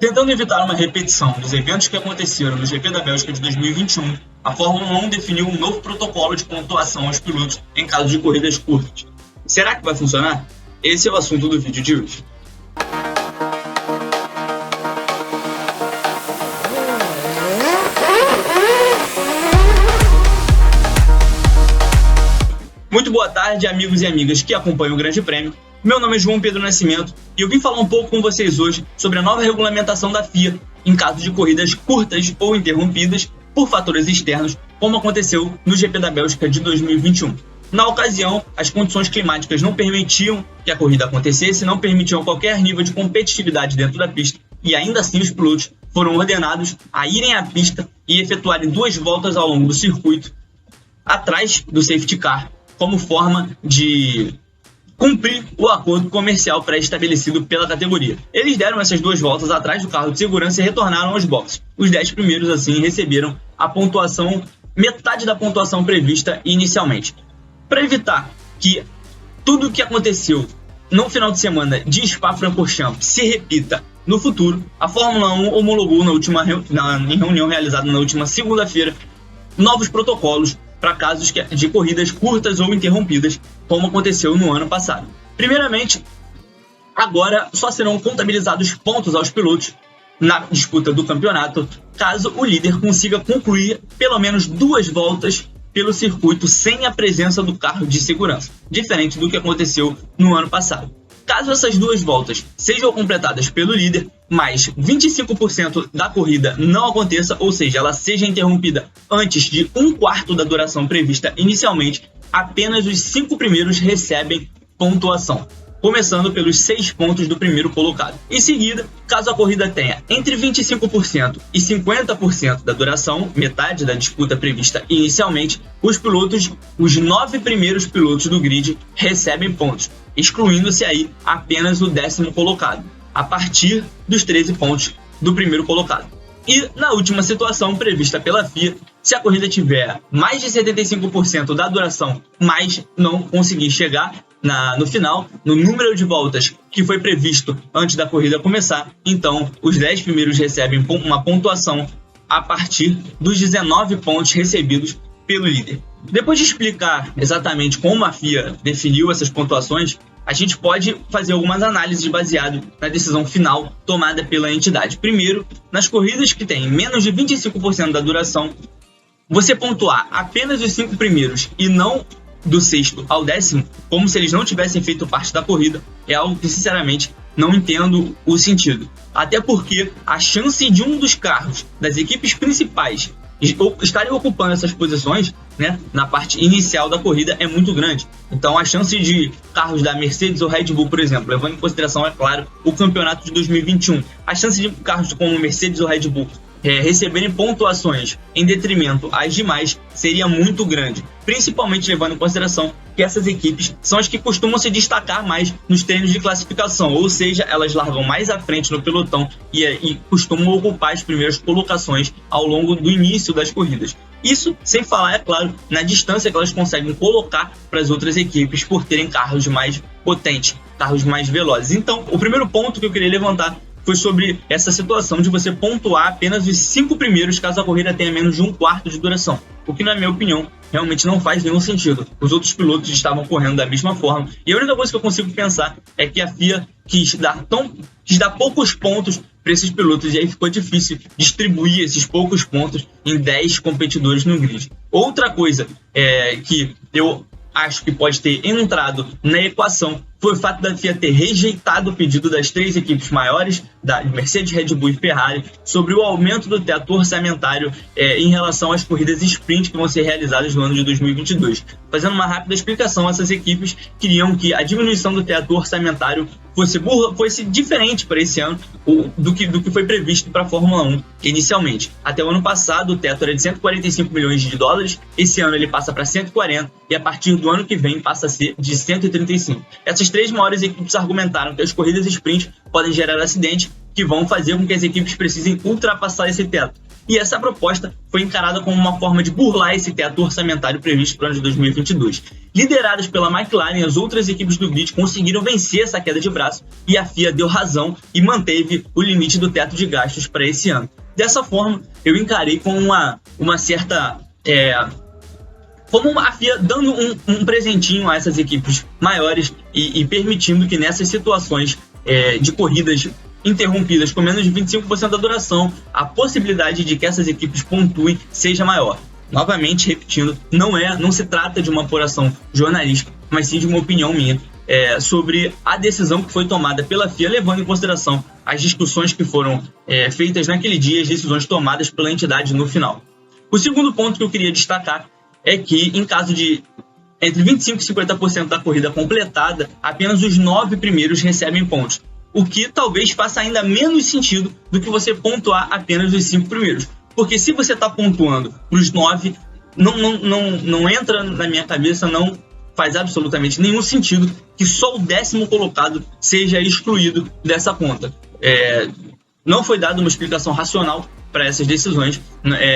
Tentando evitar uma repetição dos eventos que aconteceram no GP da Bélgica de 2021, a Fórmula 1 definiu um novo protocolo de pontuação aos pilotos em caso de corridas curtas. Será que vai funcionar? Esse é o assunto do vídeo de hoje. Muito boa tarde, amigos e amigas que acompanham o Grande Prêmio. Meu nome é João Pedro Nascimento e eu vim falar um pouco com vocês hoje sobre a nova regulamentação da FIA em caso de corridas curtas ou interrompidas por fatores externos, como aconteceu no GP da Bélgica de 2021. Na ocasião, as condições climáticas não permitiam que a corrida acontecesse, não permitiam qualquer nível de competitividade dentro da pista e ainda assim os pilotos foram ordenados a irem à pista e efetuarem 2 voltas ao longo do circuito atrás do safety car, como forma de cumprir o acordo comercial pré-estabelecido pela categoria. Eles deram essas 2 voltas atrás do carro de segurança e retornaram aos boxes. Os 10 primeiros, assim, receberam a pontuação, metade da pontuação prevista inicialmente. Para evitar que tudo o que aconteceu no final de semana de Spa-Francorchamps se repita no futuro, a Fórmula 1 homologou em reunião realizada na última segunda-feira novos protocolos para casos de corridas curtas ou interrompidas, como aconteceu no ano passado. Primeiramente, agora só serão contabilizados pontos aos pilotos na disputa do campeonato, caso o líder consiga concluir pelo menos 2 voltas pelo circuito sem a presença do carro de segurança, diferente do que aconteceu no ano passado. Caso essas 2 voltas sejam completadas pelo líder, mas 25% da corrida não aconteça, ou seja, ela seja interrompida antes de 1/4 da duração prevista inicialmente, apenas os 5 primeiros recebem pontuação, começando pelos 6 pontos do primeiro colocado. Em seguida, caso a corrida tenha entre 25% e 50% da duração, metade da disputa prevista inicialmente, os 9 primeiros pilotos do grid recebem pontos, excluindo-se aí apenas o 10º colocado, a partir dos 13 pontos do primeiro colocado. E na última situação prevista pela FIA, se a corrida tiver mais de 75% da duração, mas não conseguir chegar no final, no número de voltas que foi previsto antes da corrida começar, então os 10 primeiros recebem uma pontuação a partir dos 19 pontos recebidos pelo líder. Depois de explicar exatamente como a FIA definiu essas pontuações, a gente pode fazer algumas análises baseadas na decisão final tomada pela entidade. Primeiro, nas corridas que têm menos de 25% da duração, você pontuar apenas os 5 primeiros e não do 6º ao 10º, como se eles não tivessem feito parte da corrida, é algo que sinceramente não entendo o sentido. Até porque a chance de um dos carros das equipes principais estarem ocupando essas posições, né, na parte inicial da corrida é muito grande. Então a chance de carros da Mercedes ou Red Bull, por exemplo, levando em consideração, é claro, o campeonato de 2021, a chance de carros como Mercedes ou Red Bull receberem pontuações em detrimento às demais seria muito grande, principalmente levando em consideração que essas equipes são as que costumam se destacar mais nos treinos de classificação, ou seja, elas largam mais à frente no pelotão e costumam ocupar as primeiras colocações ao longo do início das corridas. Isso sem falar, é claro, na distância que elas conseguem colocar para as outras equipes por terem carros mais potentes, carros mais velozes. Então, o primeiro ponto que eu queria levantar foi sobre essa situação de você pontuar apenas os 5 primeiros caso a corrida tenha menos de 1/4 de duração, o que, na minha opinião, realmente não faz nenhum sentido. Os outros pilotos estavam correndo da mesma forma, e a única coisa que eu consigo pensar é que a FIA quis dar poucos pontos para esses pilotos, e aí ficou difícil distribuir esses poucos pontos em 10 competidores no grid. Outra coisa que eu acho que pode ter entrado na equação foi o fato da FIA ter rejeitado o pedido das 3 equipes maiores, da Mercedes, Red Bull e Ferrari, sobre o aumento do teto orçamentário em relação às corridas sprint que vão ser realizadas no ano de 2022. Fazendo uma rápida explicação, essas equipes queriam que a diminuição do teto orçamentário fosse diferente para esse ano do que foi previsto para a Fórmula 1 inicialmente. Até o ano passado o teto era de 145 milhões de dólares, esse ano ele passa para 140 e a partir do ano que vem passa a ser de 135. Essas 3 maiores equipes argumentaram que as corridas sprint podem gerar acidentes que vão fazer com que as equipes precisem ultrapassar esse teto. e essa proposta foi encarada como uma forma de burlar esse teto orçamentário previsto para o ano de 2022. Lideradas pela McLaren, as outras equipes do grid conseguiram vencer essa queda de braço e a FIA deu razão e manteve o limite do teto de gastos para esse ano. Dessa forma, eu encarei com uma certa... como a FIA dando um presentinho a essas equipes maiores e permitindo que nessas situações de corridas interrompidas com menos de 25% da duração, a possibilidade de que essas equipes pontuem seja maior. Novamente, repetindo, não se trata de uma apuração jornalística, mas sim de uma opinião minha sobre a decisão que foi tomada pela FIA, levando em consideração as discussões que foram feitas naquele dia, as decisões tomadas pela entidade no final. O segundo ponto que eu queria destacar é que, em caso de entre 25% e 50% da corrida completada, apenas os 9 primeiros recebem pontos, o que talvez faça ainda menos sentido do que você pontuar apenas os 5 primeiros. Porque se você está pontuando para os 9, não entra na minha cabeça, não faz absolutamente nenhum sentido que só o 10º colocado seja excluído dessa conta. Não foi dada uma explicação racional para essas decisões,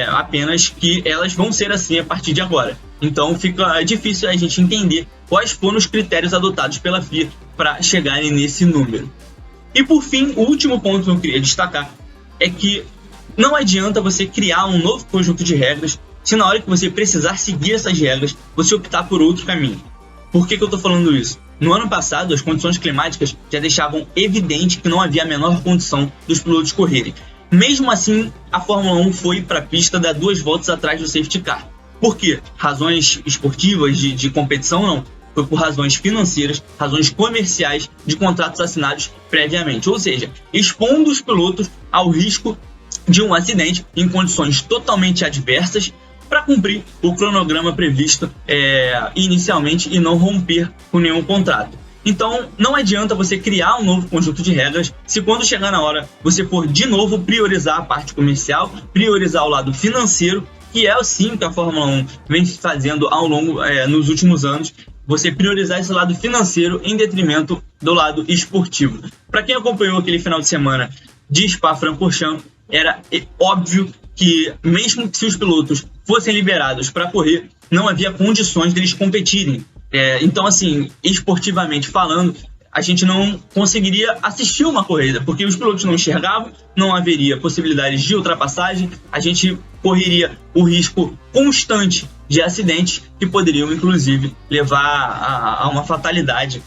apenas que elas vão ser assim a partir de agora. Então fica difícil a gente entender quais foram os critérios adotados pela FIA para chegarem nesse número. E por fim, o último ponto que eu queria destacar é que não adianta você criar um novo conjunto de regras se na hora que você precisar seguir essas regras, você optar por outro caminho. Por que eu estou falando isso? No ano passado, as condições climáticas já deixavam evidente que não havia a menor condição dos pilotos correrem. Mesmo assim, a Fórmula 1 foi para a pista dar 2 voltas atrás do safety car. Por quê? Razões esportivas, de competição, não. Foi por razões financeiras, razões comerciais, de contratos assinados previamente. Ou seja, expondo os pilotos ao risco de um acidente em condições totalmente adversas para cumprir o cronograma previsto inicialmente e não romper com nenhum contrato. Então, não adianta você criar um novo conjunto de regras se quando chegar na hora você for de novo priorizar a parte comercial, priorizar o lado financeiro, que é assim que a Fórmula 1 vem fazendo ao longo nos últimos anos, você priorizar esse lado financeiro em detrimento do lado esportivo. Para quem acompanhou aquele final de semana de Spa-Francorchamps, era óbvio que mesmo que se os pilotos fossem liberados para correr, não havia condições deles competirem. Então, assim, esportivamente falando, a gente não conseguiria assistir uma corrida, porque os pilotos não enxergavam, não haveria possibilidades de ultrapassagem, a gente correria o risco constante de acidentes que poderiam, inclusive, levar a uma fatalidade,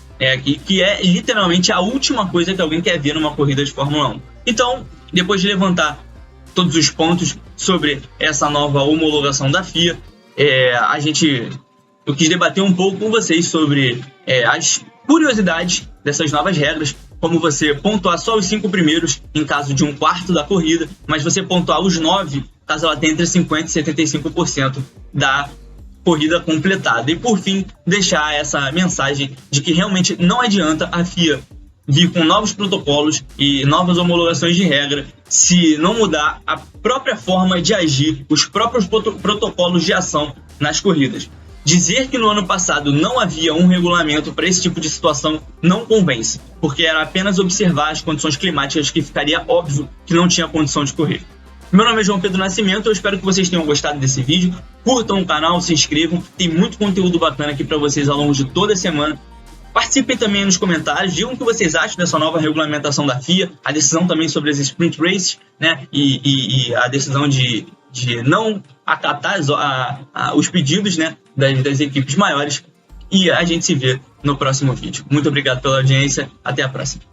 que é literalmente a última coisa que alguém quer ver numa corrida de Fórmula 1. Então, depois de levantar todos os pontos sobre essa nova homologação da FIA, eu quis debater um pouco com vocês sobre as curiosidades dessas novas regras, como você pontuar só os 5 primeiros em caso de um quarto da corrida, mas você pontuar os 9 caso ela tenha entre 50% e 75% da corrida completada. E por fim, deixar essa mensagem de que realmente não adianta a FIA vir com novos protocolos e novas homologações de regra se não mudar a própria forma de agir, os próprios protocolos de ação nas corridas. Dizer que no ano passado não havia um regulamento para esse tipo de situação não convence, porque era apenas observar as condições climáticas que ficaria óbvio que não tinha condição de correr. Meu nome é João Pedro Nascimento, eu espero que vocês tenham gostado desse vídeo, curtam o canal, se inscrevam, tem muito conteúdo bacana aqui para vocês ao longo de toda a semana. Participem também nos comentários, digam o que vocês acham dessa nova regulamentação da FIA, a decisão também sobre as sprint races, né, e a decisão de não acatar os pedidos, né, das equipes maiores. E a gente se vê no próximo vídeo. Muito obrigado pela audiência, até a próxima.